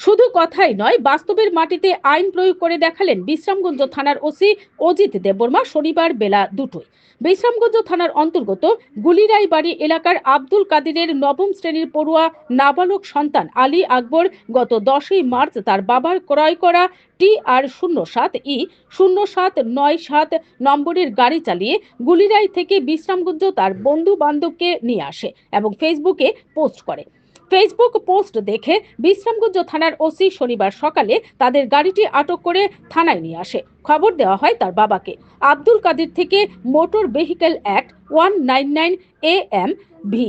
শুধু কথাই নয়, বাস্তবের মাটিতে আইন প্রয়োগ করে দেখালেন বিশ্রামগঞ্জ থানার ওসি অজিত দেববর্মা শনিবার বেলা 2টোয়। বিশ্রামগঞ্জ থানার অন্তর্গত গুলিরাইবাড়ি এলাকার আব্দুল কাদিরের নবম শ্রেণীর পড়ুয়া নাবালক সন্তান আলী আকবর গত 10ই মার্চ তার বাবার ক্রয় করা TR07E0797 নম্বরের গাড়ি চালিয়ে গুলিরাই থেকে বিশ্রামগঞ্জ তার বন্ধু বান্ধবকে নিয়ে আসে এবং ফেসবুকে পোস্ট করে। ফেসবুক পোস্ট দেখে বিশ্রামগঞ্জ থানার ওসি শনিবার সকালে তাদের গাড়িটি আটক করে থানায় নিয়ে আসে। খবর দেওয়া হয় তার বাবাকে। আব্দুল কাদির থেকে motor vehicle act 199 AM V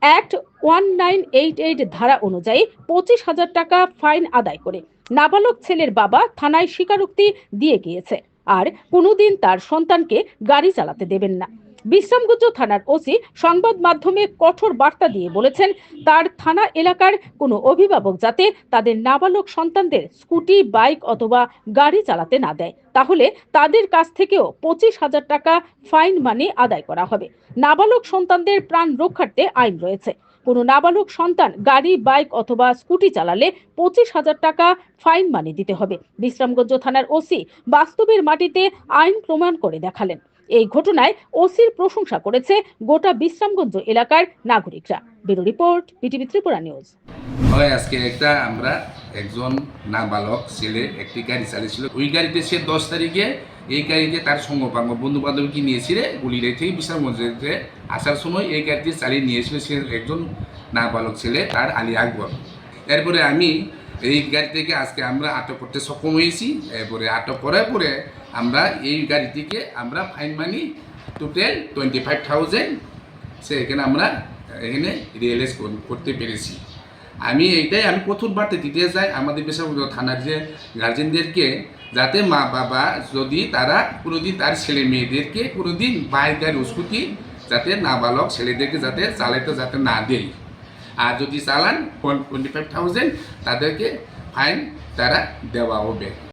act 1988 ধারা অনুযায়ী 25,000 টাকা ফাইন আদায় করে নাবালক ছেলের বাবা থানায় স্বীকারোক্তি দিয়ে গিয়েছে আর কোনোদিন তার সন্তানকে গাড়ি চালাতে দেবেন না। বিশ্রামগঞ্জ থানার ওসি সংবাদ মাধ্যমে কঠোর বার্তা দিয়ে বলেছেন, তার থানা এলাকার কোনো অভিভাবক যাতে তাদের নাবালক সন্তানদের স্কুটি, বাইক অথবা গাড়ি চালাতে না দেয়, তাহলে তাদের কাছ থেকেও 25,000 টাকা ফাইন মানি আদায় করা হবে। নাবালক সন্তানদের প্রাণ রক্ষার্থে আইন রয়েছে। কোনো নাবালক সন্তান গাড়ি, বাইক অথবা স্কুটি চালালে 25,000 টাকা ফাইন মানি দিতে হবে। বিশ্রামগঞ্জ থানার ওসি বাস্তবের মাটিতে আইন প্রমাণ করে দেখালেন। এই ঘটনায় ওসির প্রশংসা করেছে গোটা বিশ্রামগঞ্জ এলাকার নাগরিকরা। Bureau report, BTV Tripura news. আজকে আমরা একজন নাবালক ছেলে একটি গাড়ি চালিয়েছিল। ওই গাড়িতে সে 10 তারিখে এই গাড়িতে তার সঙ্গপাঙ্গ বন্ধু বান্ধবকে নিয়েছিল গুলিরাই থেকে বিশ্রামগঞ্জে আসার সময় এই গাড়িটি চালিয়ে নিয়েছিল সে একজন নাবালক ছেলে তার আলী আকবর। এরপরে আমি এই গাড়ি থেকে আজকে আমরা আটক করতে সক্ষম হয়েছি। এরপরে আটক করার পরে আমরা এই গাড়িটিকে আমরা ফাইন মানি টোটাল 25,000 সেখানে আমরা এখানে রিয়েলাইজ করতে পেরেছি। আমি প্রথম বার্তা দিতে চাই আমাদের বিশ্রামগঞ্জ থানার যে গার্জেনদেরকে, যাতে মা বাবা যদি তারা কোনোদিন তার ছেলে মেয়েদেরকে কোনোদিন বাইক গাড়ি স্কুটি যাতে নাবালক ছেলেদেরকে যাতে চালাতে যাতে না দেয়, আর যদি চালান 25,000 তাদেরকে ফাইন তারা দেওয়া হবে।